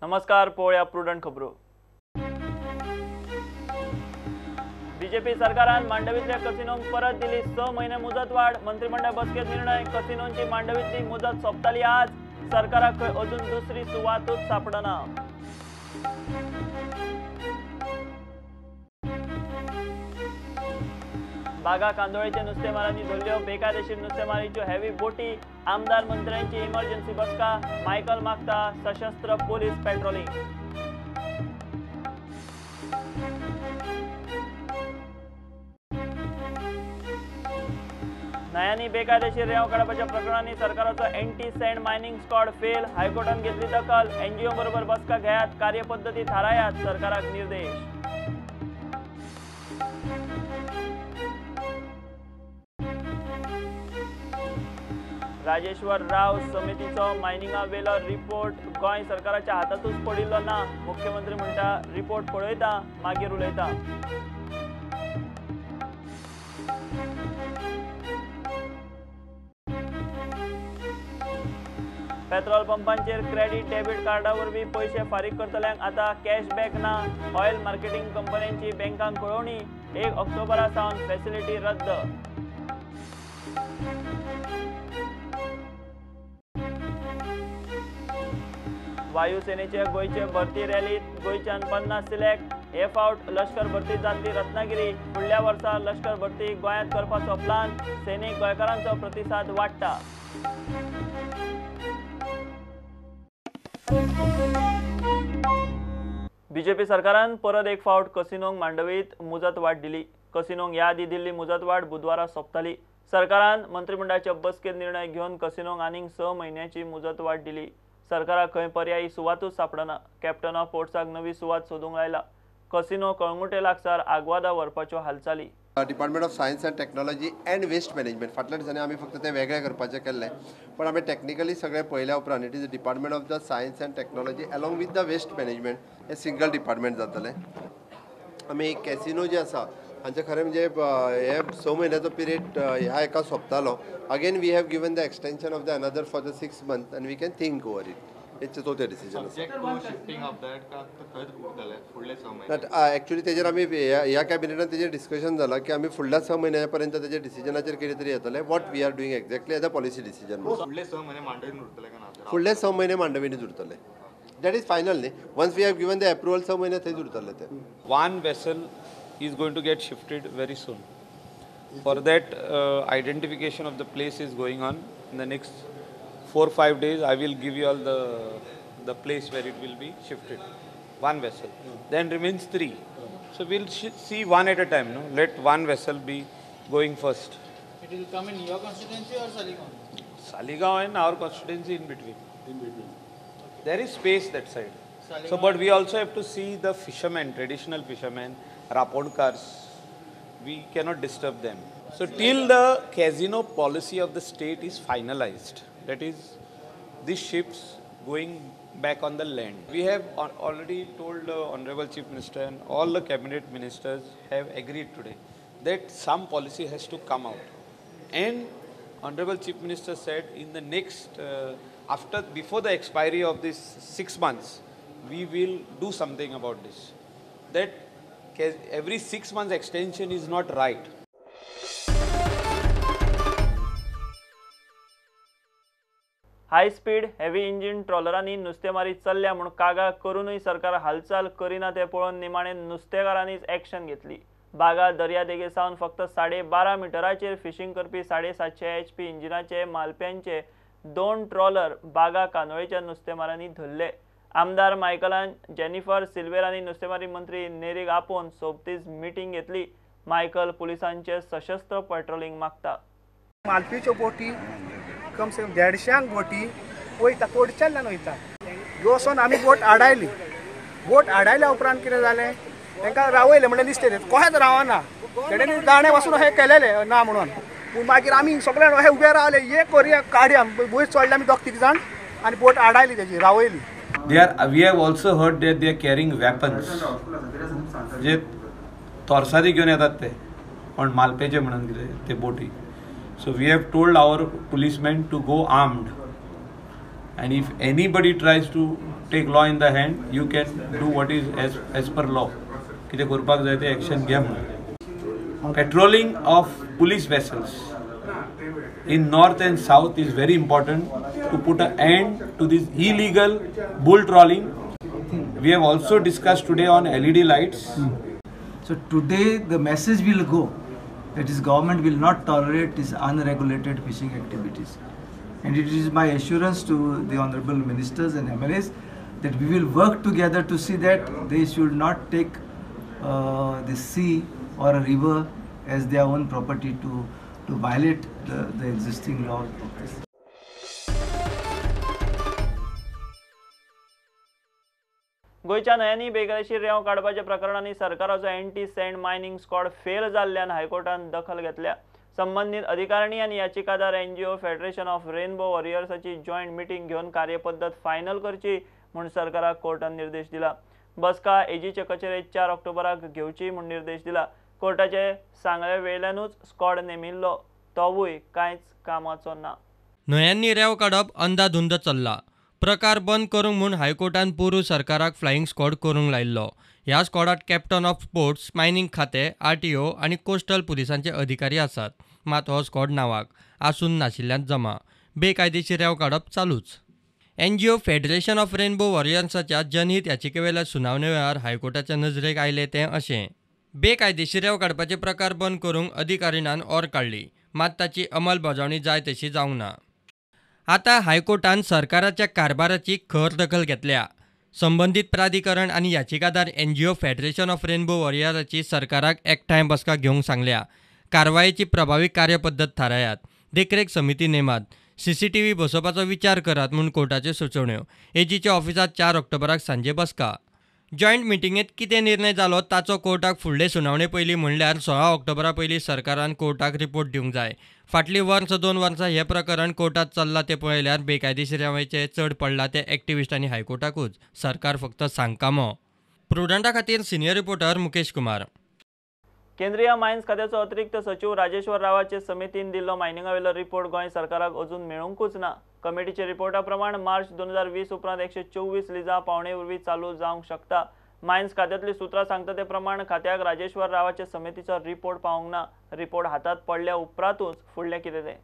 नमस्कार, पळया प्रुडंट खबरो। बीजेपी सरकारान मांडवीतल्या कसिनोंक परत दिली 6 महिने मुदतवाढ। मंत्रिमंडळ बसकेत निर्णय, कसिनोंची मांडवीतली मुदत सोंपतली आज। सरकाराक अजून दुसरी सुवातूच सापडना। बागा कांदोळेचे नुस्तेमारांनी धरल्यो बेकायदेशीर नुस्तेमारीच्यो हेवी बोटी। आमदार मंत्र्यांची इमर्जन्सी बसका, मायकल मागता सशस्त्र पोलीस पेट्रोलिंग। न्यायानी बेकायदेशीर रेंव काडपाच्या प्रकरणांनी सरकाराचो anti sand mining squad fail. हायकोर्टान घेतली दखल, एनजीओ बरोबर बसका घेयात, कार्यपद्धती थारायात, सरकाराक निर्देश। राजेश्वर राव समितीचो मायनिंगा वेलो रिपोर्ट गोंय सरकाराच्या हातातूच पडिल्लो ना। मुख्यमंत्री म्हणटा रिपोर्ट पळयता मागीर उलयता। पेट्रोल पंपांचेर क्रेडिट डेबिट कार्डा वरवीं पैसे फारीक करतल्यांक आतां कॅशबॅक ना। ऑयल मार्केटिंग कंपन्यांची बँकांक कळवणी, 1 ऑक्टोबरा सावन फॅसिलिटी रद्द। वायुसेनेचे गोयचे भरती रॅलीत गोयच्यान 50 सिलेक्ट। हे फावट लष्कर भरती जातली रत्नागिरी। फुडल्या वर्सा लष्कर भरती गोंयांत करपाचो प्लान। सैनीक गोंयकारांचो प्रतिसाद वाडटा। बीजेपी सरकारान परत एक फावट कसिनोंक मांडवीत मुजतवाड दिली। कसिनोंक ह्या आदी दिल्ली मुजतवाड बुधवारा सोंपतली। सरकारान मंत्रिमंडळाच्या बसकेत निर्णय घेवन कसिनोंक आनीक 6 महिन्याची मुजतवाड दिली। सरकाराक खंय पर्यायी सुवातूच सापडना। कॅप्टन ऑफ पोर्ट्साक नवी सुवात सोदूंक लायला। कसिनो कळंगुटे लागसार आग्वादा व्हरपाच्यो हालचाली। Department of science and technology and waste management फाटल्या दिसांनी आमी फक्त ते वेगळे करपाचें केल्लें, पण आमी टेक्निकली सगळे पळयल्या उपरांत it is department of the science and technology along with the waste management हे सिंगल डिपार्टमेंट जातलें। आमी कॅसिनो जे आसा हांचे खरें म्हणजे हे 6 म्हयन्याचो पिरियड ह्या एका सोंपतालो। Again we have given the extension of the another for the 6 months and we can think over it. It's a total decision. Actually तेजेर आमी ह्या कॅबिनेटान तेजेर डिस्कशन जाला की आमी फुडल्या 6 महिन्या पर्यंत तेजेर डिसिजनाचेर कितें तरी येतले what we are doing exactly as a policy decision. फुडले 6 महिने मांडवीनूच उरतले। दॅट इज फायनल न्ही। Once we have given the approval 6 महिने थंयच उरतले ते। One vessel is going to get shifted very soon. For that, identification of the place is going on. In the next 4-5 days, I will give you all the place where it will be shifted. One vessel. Then remains 3. So we'll see one at a time. No, let one vessel be going first. It will come in your constituency or Saligaon? Saligaon and our constituency in between. In between. There is space that side. Saligaon. So, but we also have to see the fishermen, traditional fishermen, Rapondkars. We cannot disturb them. So till the casino policy of the state is finalized, that is, these ships going back on the land. We have already told the Honorable Chief Minister and all the cabinet ministers have agreed today that some policy has to come out. And Honorable Chief Minister said in the next, before the expiry of this 6 months, we will do something about this. That every 6 months extension is not right. High speed heavy engine ट्रॉलरांनी नुस्तेमारी चल्ल्या म्हूण कागाळ करूनय सरकार हालचाल करिना ते पळोवन निमाणे नुस्तेकारांनीच एक्शन घेतली। बागा दर्यादेगे सावन फक्त 12.5 मिटराचेर फिशिंग करपी 750 HP इंजिनाचे मालप्यांचे 2 ट्रॉलर बागा कांदोळेच्या नुस्तेमारांनी धरले। आमदार मायकलान जेनिफर सिल्वेरांनी नुस्तेमारी मंत्री नेरीक आपोवन सोबतीच मिटींग घेतली। मायकल पुलिसांचे सशस्त्र पेट्रोलिंग मागता। मालपीच्यो बोटी कम से कम 150 बोटी वयता, तोडच्यान वयता। ह्यो वचोन आमी बोट आडायली। बोट आडायल्या उपरांत कितें जालें, तांकां रावयलें म्हणजे दिसते कोहेच रावना। तेणें दाणे वचून अशें केलेलें ना म्हणून, पूण मागीर आमी सगळे अशें उबे रावले, ये करया काडया। वयर चडले आमी 2-3 जाण आनी बोट आडायली तेजी, रावयली। We have also heard that they are carrying weapons. जे तोरसादी घेवन येतात ते पण मालपेचे म्हणून कितें ते बोटी. So we have told our policemen to go armed, and if anybody tries to take law in the hand, you can do what is as per law. कितें करपाक जाय तें एक्शन घे म्हणून. Patrolling of police vessels in north and south is very important to put an end to this illegal bull trawling. We have also discussed today on LED lights. So today the message will go that is government will not tolerate these unregulated fishing activities, and it is my assurance to the honorable ministers and MLAs that we will work together to see that they should not take the sea or a river as their own property to violate the existing law of this. गोयच्या न्हंयांनी बेकायदेशीर रेंव काडपाच्या प्रकरणांनी सरकाराचो anti sand mining squad fail जाल्ल्यान हायकोर्टान दखल घेतल्या. संबंधित अधिकारी आनी याचिकादार NGO फेडरेशन ऑफ रेनबो वॉरियर्साची जॉयंट मिटींग घेवन कार्यपद्दत फायनल करची म्हूण सरकाराक कोर्टान निर्देश दिला. बसका एजीचे कचेरेत 4 ऑक्टोबराक घेवची म्हूण निर्देश दिला. कोर्टाचे सांगले वेल्यानूच स्क्वॉड नेमिल्लो तोवूय कांयच कामाचो ना. न्हंयांनी रेंव काडप अंधाधुंद चल्ला. प्रकार बंद करूंक म्हूण हायकोर्टान पोरू सरकाराक फ्लायिंग स्क्वॉड करूंक लायिल्लो. ह्या स्क्वॉडात कॅप्टन ऑफ स्पोर्ट्स, मायनिंग खातें, RTO आनी कोस्टल पुलिसांचे अधिकारी आसात. मात हो स्क्वॉड नावाक आसून नाशिल्ल्यान जमा. बेकायदेशीर रेंव काडप चालूच. NGO फेडरेशन ऑफ रेनबो वॉरियर्साच्या जनहीत याचिकेवेल्या सुनावणे वेळार हायकोर्टाच्या नजरेक आयले तें अशें. बेकायदेशीर रेंव काडपाचे प्रकार बंद करूंक अधिकारिणान ओर काडली, मात ताची अंमलबजावणी जाय तशी जावंक ना. आतां हायकोर्टान सरकाराच्या कारभाराची खर दखल घेतल्या. संबंधीत प्राधिकरण आनी याचिकादार NGO फेडरेशन ऑफ रेनबो वॉरियर्साची सरकाराक एकठांय बसका घेवंक सांगल्या. कारवायेची प्रभावी कार्यपद्दत थारायात. देखरेख समिती नेमात. CCTV बसोवपाचो विचार करात म्हूण कोर्टाच्यो सुचोवण्यो. एजीच्या ऑफिसांत 4 ऑक्टोबराक सांजे बसका. जॉयंट मिटिंगेत कितें निर्णय जालो ताचो कोर्टाक फुडले सुनावणे पयलीं म्हणल्यार 16 ऑक्टोबरा पयलीं सरकारान कोर्टाक रिपोर्ट दिवंक जाय. फाटलीं 2 वर्सां हें प्रकरण कोर्टात चल्लां तें पळयल्यार बेकायदेशीर रेंवेचें चड पडलां तें एक्टिविस्ट आनी हायकोर्टाकूच. सरकार फक्त सांगकामो. प्रुडंटा खातीर सिनियर रिपोर्टर मुकेश कुमार. केंद्रीय मायन्स खात्याचो अतिरिक्त सचिव राजेश्वर रावाचे समितीन दिल्लो मायनिंगावेलो रिपोर्ट गोंय सरकाराक अजून मेळूंकूच ना. कमिटीच्या रिपोर्टा प्रमाण मार्च 2020 उपरांत 124 लिजां पावणे वरवीं चालू जावंक शकता. मायन्स खात्यांतली सुत्रां सांगता ते प्रमाण खात्याक राजेश्वर रावाचे समितीचो रिपोर्ट पावूंक ना. रिपोर्ट हातात पडल्या उपरांतूच फुडलें कितें तें.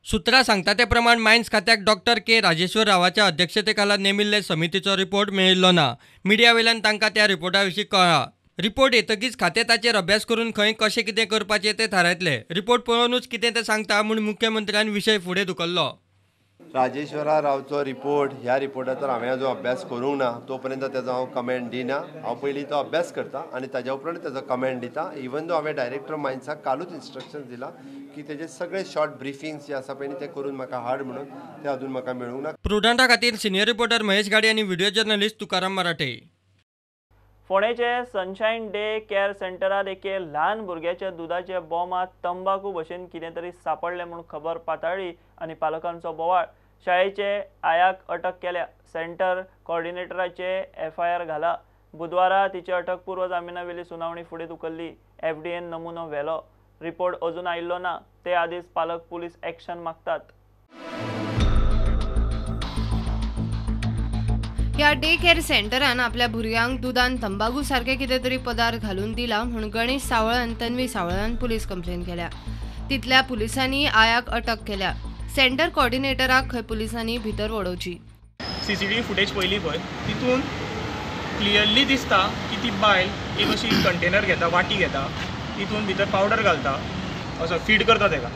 सुत्रां सांगता ते प्रमाण मायन्स खात्याक डॉक्टर के राजेश्वर रावाच्या अध्यक्षतेखाला नेमिल्ले समितीचो रिपोर्ट मेळिल्लो ना. मिडिया वेल्यान तांकां त्या रिपोर्टा विशीं कळ्ळां. रिपोर्ट येतकीच खातें ताचेर अभ्यास करून खंय कशें कितें करपाचें तें थारायतले. रिपोर्ट पळोवनूच कितें तें सांगता म्हूण मुख्यमंत्र्यान विशय फुडें धुकल्लो. राजेश्वरा रावचो रिपोर्ट ह्या रिपोर्टाचो हांवें जो अभ्यास करूंक ना तो पर्यंत तेजो हांव कमेंट दिना. हांव पयलीं तो अभ्यास करता आनी ताज्या उपरांत तेजो कमेंट दिता. इवन दो हांवें डायरेक्टर मायन्साक कालूच इन्स्ट्रक्शन दिला की तेजे सगळे शॉर्ट ब्रिफिंग्स जे आसा पळय ते करून म्हाका हाड म्हणून ते अजून म्हाका मेळूंक ना. प्रुडंटा खातीर सिनियर रिपोर्टर महेश गाडे आनी व्हिडिओ जर्नलिस्ट तुकाराम मराठे. फोंडेचे सनशायन डे केअर सेंटरात एके ल्हान भुरग्याच्या दुधाचे बॉमात तंबाखू भशेन कितें तरी सापडलें म्हूण खबर पातळ्ळी आनी पालकांचो बोवाळ. शाळेचे आयाक अटक केल्या. सेंटर कॉर्डिनेटराचे FIR घाला. बुधवारा तिचे अटकपूर्व जामिनावेली सुनावणी फुडें धुकल्ली. FDAन नमुनो व्हेलो. रिपोर्ट अजून आयिल्लो ना. ते आदींच पालक पुलीस एक्शन मागतात. ह्या डे केअर सेंटरान आपल्या भुरग्यांक दुधान तंबाखू सारखे कितें तरी पदार्थ घालून दिला म्हणून गणेश सावळ आनी तन्वी सावळान पुलीस कंप्लेन केल्या. तितल्या पुलिसांनी आयाक अटक केल्या. सेंटर कॉर्डिनेटराक खंय पुलिसांनी भितर वडोवची. CCTV फुटेज पयली पळय तितून क्लियरली दिसता की ती बायल एक अशी कंटेनर घेता, वाटी घेता, तितून भितर पावडर घालता, असो फीड करता तेका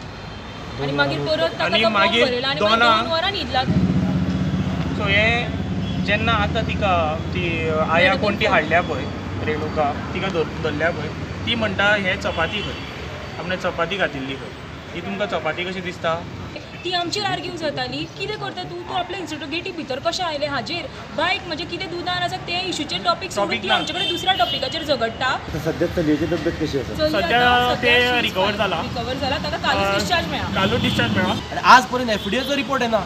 आनी मागीर परत आनी मागीर दोनां. सो हें जेन्ना आतां तिका ती आया कोण ती हाडल्या पळय रेणुका तिका धरल्या पळय ती म्हणटा हें चपाती खंय, आपणे चपाती घातिल्ली खंय. ही तुमकां चपाती कशी दिसता? ती आमचेर आर्ग्यू जाताली कितें करता तूं आपल्या इन्स्टिट्यूटी भितर कशें आयलें हाजेर बायक म्हणजे कितें दुदान आसा ते इशूचे टॉपिक सोडून ती आमचे कडेन दुसऱ्या टॉपिकाचेर झगडटा. सद्या चलयेची तब्येत कशी आसा? सद्या ते रिकवर जाला ताका कालूच डिस्चार्ज मेळ्ळा. आनी आज पर्यंत FDAचो रिपोर्ट येना.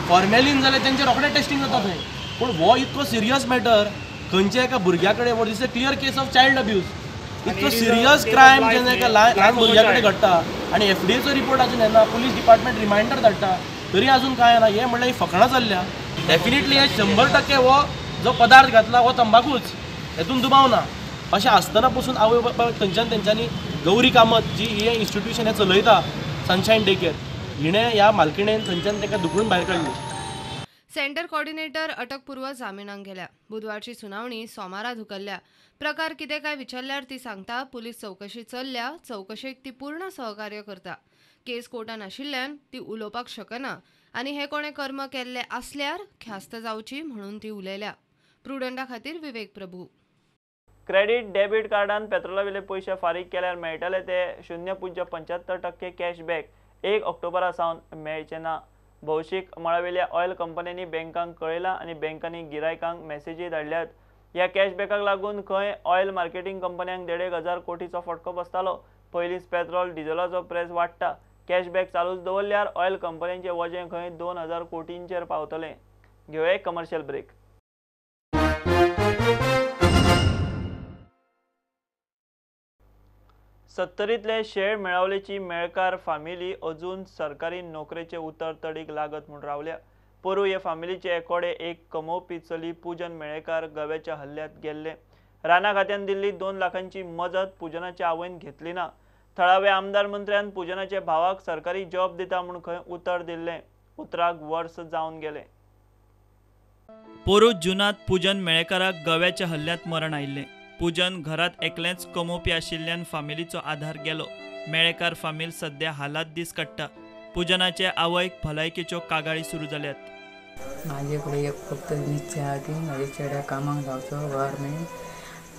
फॉर्मेलीन जाल्यार तेंचेर रोखडें टेस्टिंग जाता थंय. पूण हो इतको सिरियस मॅटर खंयच्या एका भुरग्या कडेन what is a clear case of child abuse. इतको सिरियस क्रायम जेन्ना एका ल्हान भुरग्या कडेन घडटा आनी FDAचो रिपोर्ट अजून येना. पुलीस डिपार्टमेंट रिमायंडर धाडटा तरी अजून कांय ना. हें म्हणल्यार ही फकाणां जाल्ल्या. डेफिनेटली हे 100% हो जो पदार्थ घातला हो तंबाखूच, हेतून दुबाव ना. अशें आसतना पसून आवय बापायक तेंच्यांनी गौरी कामत जी हे इन्स्टिट्यूशन हे चलयता सनशायन डे केअर, हिणें ह्या मालकिणेन थंयच्यान ताका धुकलून भायर काडली. सेंटर कोऑर्डिनेटर अटकपूर्व जामिनाक गेल्या. बुधवारची सुनावणी सोमारा धुकल्ल्या. प्रकार कितें काय विचारल्यार ती सांगता पुलीस चौकशी चल्ल्या, चौकशेक ती पूर्ण सहकार्य करता. केस कोर्टान आशिल्ल्यान ती उलोवपाक शकना आनी हे कोणे कर्म केल्ले आसल्यार ख्यास्त जावची म्हणून ती उलयल्या. प्रुडंटा खातीर विवेक प्रभू. क्रेडिट डेबिट कार्डान पेट्रोलावेले पयशे फारीक केल्यार मेळटले ते 0.75% कॅशबॅक 1 ऑक्टोबरा सावन मेळचे ना. भौशीक मळावेल्या ऑयल कंपन्यांनी बँकांक कळयला आनी बँकांनी गिरायकांक मेसेजी धाडल्यात. ह्या कॅशबॅकाक लागून खंय ऑयल मार्केटिंग कंपन्यांक 1,500 कोटीचो फटको बसतालो. पयलींच पेट्रोल डिझेलाचो प्रेस वाडटा. कॅशबॅक चालूच दवरल्यार ऑयल कंपन्यांचें वजें खंय 2,000 कोटींचेर पावतलें. घेवया एक कमर्शियल ब्रेक. सत्तरींतले शेळ मेळावलेची मेळकार फामिली अजून सरकारी नोकरेचे उतर तडीक लागत म्हूण रावल्या. पोरू हे फामिलीचे एकोडे एक कमवपी चली पूजन मेळेकार गव्याच्या हल्ल्यात गेल्ले. राणा खात्यान दिल्ली 2 लाखांची मजत पूजनाच्या आवयन घेतली ना. थळाव्या आमदार मंत्र्यान पूजनाच्या भावाक सरकारी जॉब दिता म्हूण खंय उतर दिल्लें. उतराक वर्स जावन गेलें. पोरू जुनात पूजन मेळेकाराक गव्याच्या हल्ल्यात मरण आयिल्लें. पूजन घरात एकलेंच कमवपी आशिल्ल्यान फामिलीचो आधार गेलो. मेळेकार फामील सध्या हालात दीस काडटा. पूजनाचे आवयक भलायकेच्यो कागाळी सुरू जाल्यात. म्हाजे कडेन एक फक्त इच्छा आहा की म्हाज्या चेड्याक कामाक लावचो गव्हर्मेंट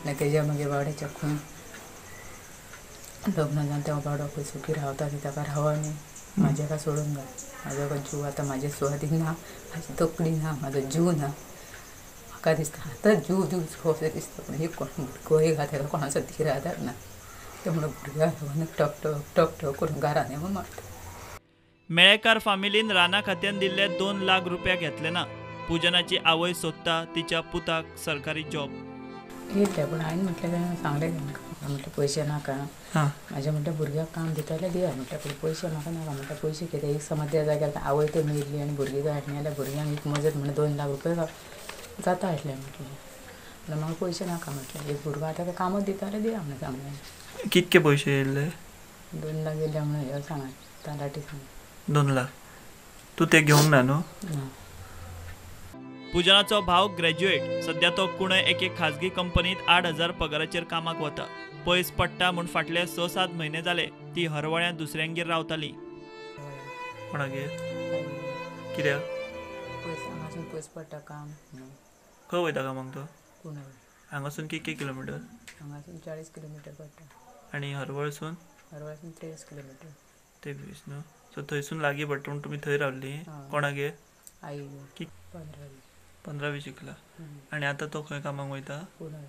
आनी तेज्या मागीर बावड्याच्या खंय लग्न जावन तेव्हा बावडो खंय सुखी रावता ताका रावो न्ही. म्हाजे का सोडून घाल. म्हाजो जीव आतां म्हाजे सुवादीन ना, म्हाजी तकली ना, म्हाजो जीव ना. म्हाका दिसता आतां जीव दिवचो अशें दिसता. पूण एक कोण गोंय घात ताका कोणाचो धीर आदार ना. ते म्हणून भुरग्यां लागून टक टक टक टक करून घरान येवं मारता. मेळेकार फामिलीन राणा खात्यान दिल्ले 2 लाख रुपया घेतले ना. पूजनाची आवय सोदता तिच्या पुताक सरकारी जॉब. येतले पूण हांवें म्हटलें सांगलें तांकां म्हटलें पयशे नाका. म्हाज्या म्हटलें भुरग्याक काम दिताले दिया म्हटलें पूण पयशे म्हाका नाका. म्हटलें पयशे कितें एक समज त्या जाग्यार आवय ते मेळिल्ली आनी भुरगीं जाय हाडली जाल्यार भुरग्यांक एक मजत म्हणून 2 लाख रुपया जाता हाडलें म्हटलें. म्हाका पयशे नाका म्हटलें. एक भुरगो आतां कामत दिताले दिया म्हणून सांगलें. कितके पयशे येयल्ले? 2 लाख येयले म्हणून ह्यो सांगात तालाटी सांग 2 लाख. तू ते घेवंक ना न्हू? ना. पूजनाचो भाव ग्रॅज्युएट. सध्या तो कुणय एके खाजगी कंपनीत 8,000 पगाराचेर कामाक वता. पयस पडटा म्हूण फाटले 6-7 म्हयने जाले ती हरवळ्या दुसऱ्यांगेर रावताली. कोणागेर? कित्याक? हांगासून पयस पडटा काम. खंय वयता कामाक तो? कुणय. हांगासून कितके किलोमिटर? हांगासून 40 किलोमिटर पडटा. आनी हरवळसून? हरवळसून 23 किलोमिटर. 23 न्हू. सो थंयसून लागीं पडटा म्हूण तुमी थंय रावली. कोणागेर? आई. की 15-20 शिकला. आनी आतां तो खंय कामाक वयता? पुणे.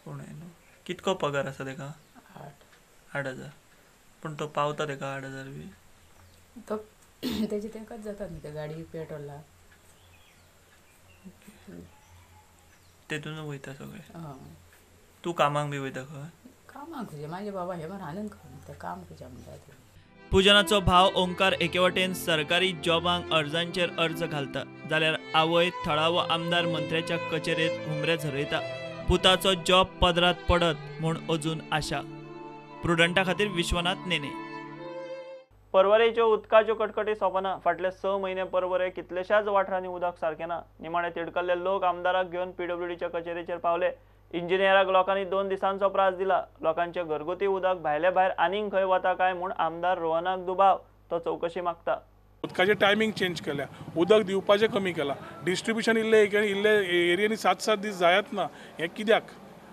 पुणे न्हू. कितको पगार आसा तेका? 8,000. पूण तो पावता तेका 8,000 बी? तो तेजे तेकाच जाता न्ही ते गाडी पेट्रोलाक. तेतून वयता सगळें. तूं तूं कामाक बी वयता खंय? कामाक खंय म्हाजे बाबा हे मार रांदून खावं ते काम खंयच्या म्हणटा ते. पूजनाचो भाव ओंकार एके वटेन सरकारी जॉबांक अर्जांचेर अर्ज घालता जाल्यार आवय थळावो आमदार मंत्र्याच्या कचेरेंत हुमरे झरयता. पुताचो जॉब पदरात पडत म्हूण अजून आशा. प्रुडंटा खातीर विश्वनाथ नेने. परवरेच्यो उदकाच्यो कटकटी सोंपना. फाटले 6 म्हयने परवरे कितलेशाच वाठारांनी उदक सारकें ना. निमाणे तिडकल्ले लोक आमदाराक घेवन PWDच्या कचेरेचेर पावले. इंजिनियराक लोकांनी 2 दिसांचो प्रास दिला. लोकांचे घरगुती उदक भायले भायर आनीक खंय वता काय म्हूण आमदार रोहनाक दुबाव. तो चौकशी मागता. उदकाचें टायमींग चेंज केल्या. उदक दिवपाचें कमी केलां. डिस्ट्रिब्युशन इल्ले एरियांनी 7-7 दीस जायत ना. हें कित्याक?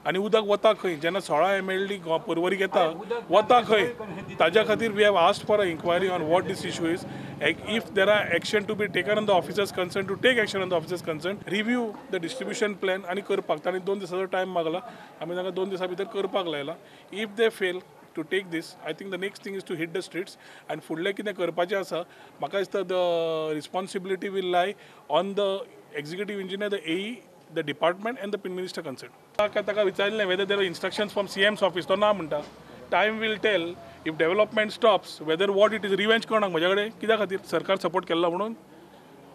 आनी उदक वता खंय? जेन्ना 16 MLD परवरी घेता वता खंय? ताज्या खातीर we have asked for a inquiry on what this issue is. If there are action to be taken on the officers concern to take action on the officers concern, review the distribution plan आनी करपाक. तांणी 2 दिसाचो time मागला. आमी तांकां 2 दिसां भितर करपाक लायला. If they fail to take this, I think the next thing is to hit the streets and फुडलें कितें करपाचें आसा म्हाका दिसता the responsibility will lie on the executive engineer, the AE, the department and the Prime Minister concerned. ताका विचारलें whether there are instructions from CM's office. तो ना म्हणटा. Time will tell if development stops whether what it is. revenge करणाक म्हजे कडेन कित्या खातीर सरकार सपोर्ट केला म्हणून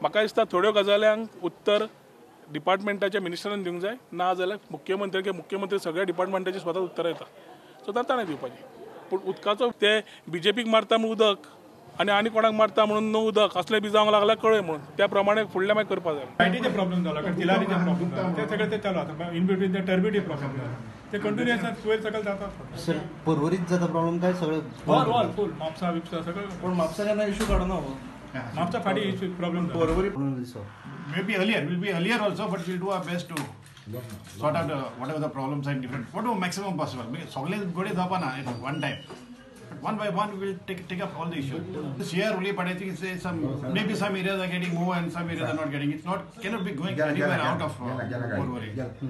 म्हाका दिसता थोड्यो गजाल्यांक उत्तर डिपार्टमेंटाच्या मिनिस्टरान दिवंक जाय ना जाल्यार मुख्यमंत्री सगळ्या डिपार्टमेंटाची स्वता उत्तरां येता सो ताणें दिवपाची पूण उदकाचो ते बीजेपीक मारता म्हणून उदक आनी कोणाक मारता म्हणून नो उदक असले बी जावंक लागला कळय म्हणून त्या प्रमाणे फुडलें मागीर करपा जाय लायटीचे प्रॉब्लेम जाला तिलारीचे प्रॉब्लेम जाला ते सगळे ते चालू आसा इन बिटवीन ते टर्बिडी प्रॉब्लेम जाला ते कंटिन्युअस वयर सकयल जाता सर परवरीत जाता प्रॉब्लेम काय सगळं ऑल फुल म्हापसा बिपसा सगळं पण म्हापसा केन्ना इश्यू काडूना म्हापसा फाटी issue problem Porvorim may be earlier also but we'll do our best to sort out whatever the problems are in different whatever maximum possible सगळे गोडे जावपाना at one time but one by one we'll take up all the issues this year only but I think it's maybe some areas are getting more and some areas are not getting it's not cannot be going anywhere out of Porvorim.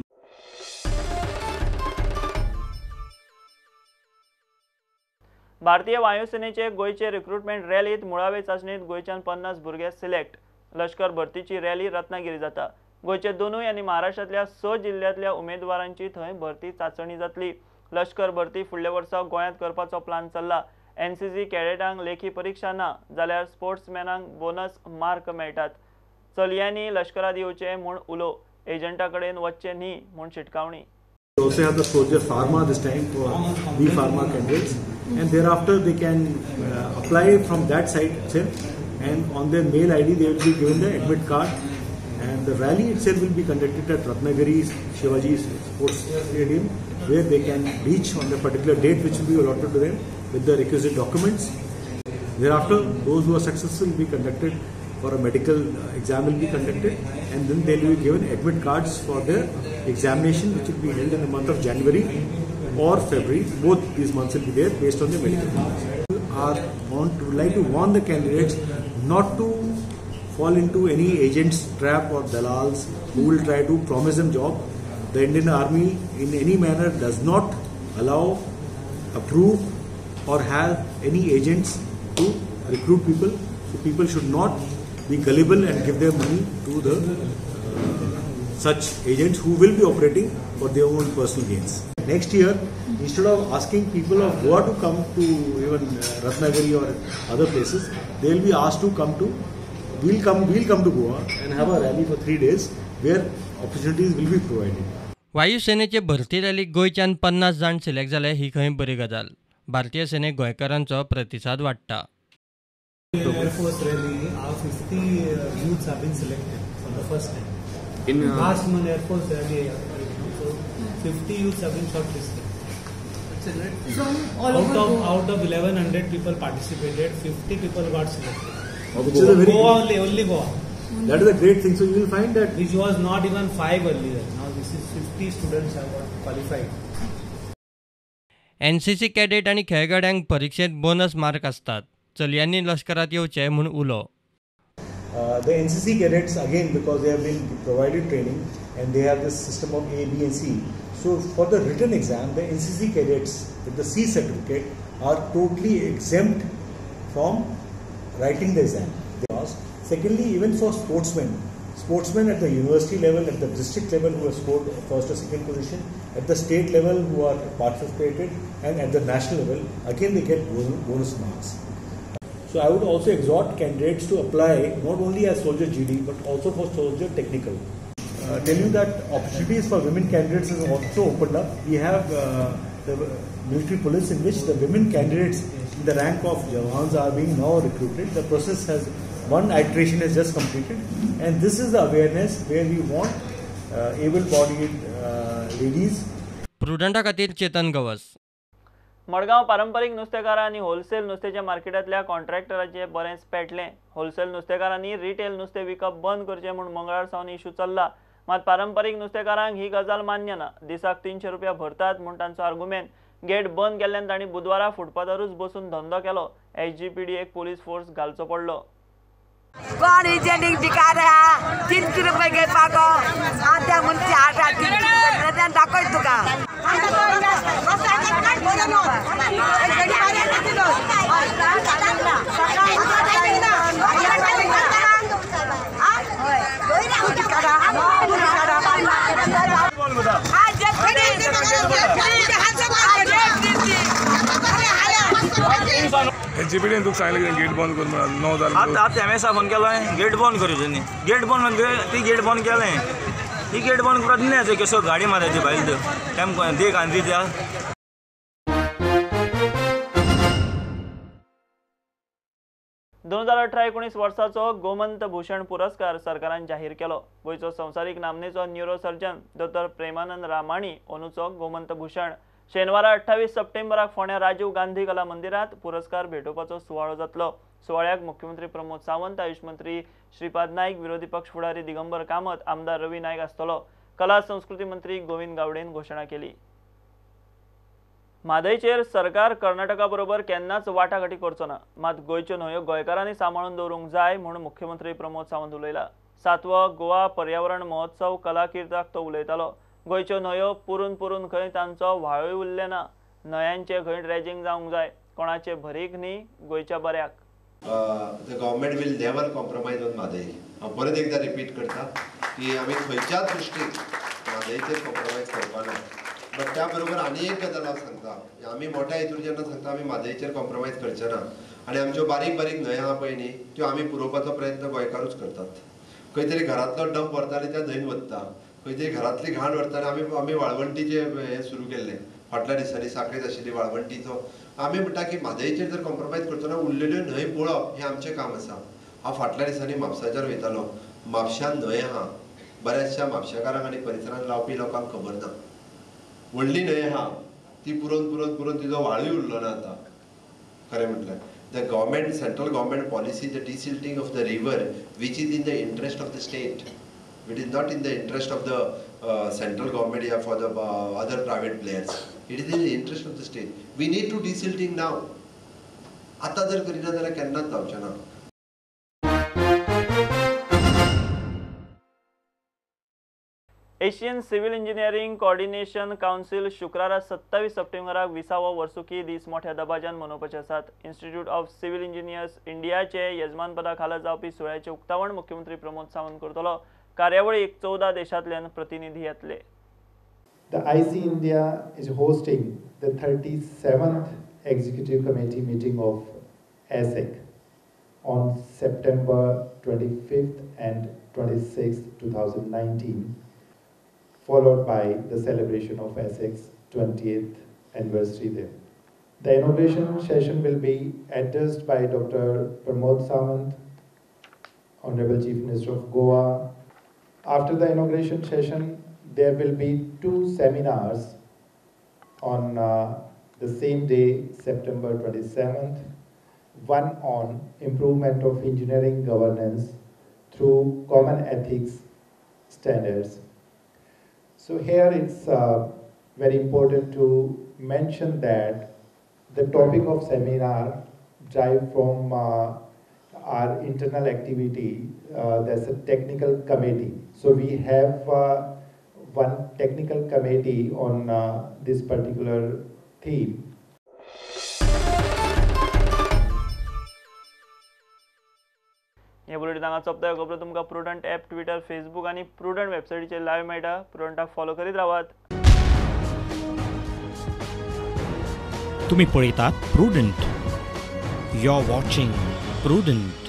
भारतीय वायुसेनेचे गोयचे recruitment रॅलीत मुळावे चाचणीत गोयच्यान 50 भुरगे select लष्कर भरतीची rally Ratnagiri जाता गोयचे दोनूय आनी महाराष्ट्रातल्या 6 जिल्ह्यातल्या उमेदवारांची थंय भरती चाचणी जातली लष्कर भरती फुडल्या वर्सा गोंयांत करपाचो प्लान चल्ला एनसीसी कॅडेटांक लेखी परीक्षा ना जाल्यार स्पोर्ट्समॅनांक बोनस मार्क मेळटात चलयांनी लष्करात येवचे म्हूण उलो एजंटा कडेन वचचे न्ही म्हूण शिटकावणी We also have the soldier pharma this time for B pharma candidates and thereafter they can apply from that side itself and on their mail ID they will be given the admit card and the rally itself will be conducted at Ratnagiri Shivaji Sports Stadium where they can reach on the particular date which will be allotted to them with the requisite documents. Thereafter those who are successful will be conducted for a medical exam will be conducted and then they will be given admit cards for their examination which will be held in the month of January or February. Both these months will be there based on the medical. Would like to warn the candidates not to fall into any agent's trap or dalals who will try to promise them job. The Indian Army in any manner does not allow, approve or have any agents to recruit people. So people should not be gullible and give their money to the such agents who will be operating for their own personal gains. Next year, instead of asking people of Goa to come to even Ratnagiri or other places, they will be asked to come to. We'll come to Goa and have a rally for 3 days where opportunities will be provided. वायुसेनेचे भरती रॅलीक गोंयच्यान 50 जाण select जाले ही खंय बरी गजाल भारतीय Sinek गोंयकारांचो प्रतिसाद वाडटा Air Force rally, our 50 youths have been selected for the first time. In last month Air Force rally, so 50 youths have been shortlisted. From out of 1100 people participated, 50 people got selected. Goa only Goa. That is a great thing. So you will find that which was not even 5 earlier. Now this is 50 students have got qualified. NCC cadet आणि खेळगड्यांक परीक्षेत bonus mark असतात चलयांनी लष्करात येवचे म्हूण उलो The NCC cadets again because they have been provided training and they have this system of A, B and C. So for the written exam, the NCC cadets with the C certificate are totally exempt from writing the exam. Secondly, even for sportsmen at the university level, at the district level who have scored first or second position, at the state level who are participated and at the national level, again they get bonus marks. So I would also exhort candidates to apply not only as soldier GD but also for soldier technical. Tell you that opportunities for women candidates is also opened up. We have the military police in which the women candidates in the rank of Jawans are being now recruited. The process has one iteration is just completed and this is the awareness where we want able-bodied ladies. प्रुडंटा खातीर चेतन गवस मडगांव पारंपरीक नुस्तेकारां आनी wholesale नुस्त्याच्या मार्केटांतल्या कॉन्ट्रॅक्टरांचे बरेंच पेटलें wholesale नुस्तेकारांनी retail नुस्तें विकप बंद करचें म्हूण मंगळार सावन issue चल्ला मात पारंपरीक नुस्तेकारांक ही गजाल मान्य ना दिसाक 300 रुपया भरतात म्हूण तांचो आर्ग्युमेंट गेट बंद केल्ल्यान तांणी बुधवारा फुटपाथारूच बसून धंदो केलो एचजीपीडीएक पुलीस फोर्स घालचो पडलो कोण इजेंडीक दिकार 300 रुपये घेवपाको आद्या म्हणचे 8 दाखय तुका एचजीपीडीन तुका सांगलें गेट बंद कर म्हणून 9 जालें आतां एमएसा फोन केलो गेट बंद करूचें न्ही गेट बंद म्हणजे ती गेट बंद केलें ही गेट बंद करून दिले कशो गाडी मारायची भाई तेम देख आंधी त्या 2018-19 वर्साचो गोमंत भूषण पुरस्कार सरकारान जाहीर केलो. गोयचो संवसारीक नामनेचो न्यूरोसर्जन डॉ. प्रेमानंद रामाणी ओनूचो गोमंत भूषण शेनवारा 28 सप्टेंबराक फोंड्या राजीव गांधी कला मंदिरात पुरस्कार भेटोवपाचो सुवाळो जातलो. सुवाळ्याक मुख्यमंत्री प्रमोद सावंत, आयुष मंत्री श्रीपाद नाईक, विरोधी पक्ष फुडारी दिगंबर कामत, आमदार रवी नाईक आसतलो. कला संस्कृती मंत्री गोविंद गावडेन घोषणा केली. म्हादयचेर सरकार कर्नाटका बरोबर केन्नाच वाटाघाटी करचो ना, मात गोंयच्यो न्हंयो गोंयकारांनी सांबाळून दवरूंक जाय म्हणून मुख्यमंत्री प्रमोद सावंत उलयला. 7वो गोवा पर्यावरण महोत्सव कला कीर्ताक तो उलयतालो. गोंयच्यो न्हंयो पुरून खंय तांचो व्हाळूय उरले ना. न्हंयांचे खंय ड्रेजिंग जावंक जाय, कोणाचे भरीक न्ही, गोंयच्या बऱ्याक. The government will never compromise on Mhadei. हांव परत एकदा रिपीट करता की आमी खंयच्याच दृश्टीन म्हादयचेर कॉम्प्रोमाइज करपा ना. बट त्या बरोबर आनी एक गजाल हांव सांगता, आमी मोठ्या हितून जेन्ना सांगता आमी म्हादयचेर कॉम्प्रोमाइज करचे ना आनी आमच्यो बारीक बारीक न्हंयो आहा पळय न्ही त्यो आमी पुरोवपाचो प्रयत्न गोंयकारूच करतात. खंय तरी घरांतलो डंप व्हरता आनी त्या न्हंयेन वता, खंय तरी घरांतली घाण व्हरता आनी आमी वाळवंटीचे हें सुरू केल्लें फाटल्या दिसांनी साखळेत आशिल्ली वाळवंटीचो. आमी म्हणटा की म्हादयचेर जर कॉम्प्रोमाइज करचो ना, उरलेल्यो न्हंय पळोवप हें आमचें काम आसा. हांव फाटल्या दिसांनी म्हापसाच्यान वयतालो. म्हापशान न्हंय आहा, बऱ्याचशा म्हापशेकारांक आनी परिसरांत रावपी लोकांक खबर ना. व्हडली न्हंय आहा ती पुरोन तिजो व्हाळूय उरलो ना आतां. खरें म्हटल्यार the government, central government policy, the desilting of the river which is in the interest of the state. It is not in the interest of the central government or for the other private players. It is in the interest of the state. We need to desilting now. आता जर करिना जाल्यार केन्नाच जावचें ना. Asian civil engineering coordination council शुक्रारा 27 सप्टेंबराक 20वो वर्सुकी दीस मोठ्या दबाज्यान मनोवपाचे आसात. इन्स्टिट्यूट ऑफ सिव्हिल इंजिनियर्स इंडियाचे येजमानपदा खाला जावपी सुवाळ्याचे उक्तावण मुख्यमंत्री प्रमोद सावंत करतलो. कार्यावळीक 14 देशांतल्यान प्रतिनिधी येतले. The IC India is hosting the 37th Executive Committee meeting of ASEC on September 25th and 26th, 2019, followed by the celebration of ASEC's 20th anniversary there. The inauguration session will be addressed by Dr. Pramod Sawant, Honorable Chief Minister of Goa. After the inauguration session, there will be 2 seminars on the same day, September 27th. One on improvement of engineering governance through common ethics standards. So here it's very important to mention that the topic of seminar drive from our internal activity. There's a technical committee. So we have one technical committee on this particular theme. हे bulletin हांगा सोंपता. खबर तुमकां Prudent app, Twitter, Facebook आनी Prudent वेबसायटीचेर live मेळटा. प्रुडंटाक follow करीत रावात. तुम्ही पळयतात Prudent. You are watching prudent.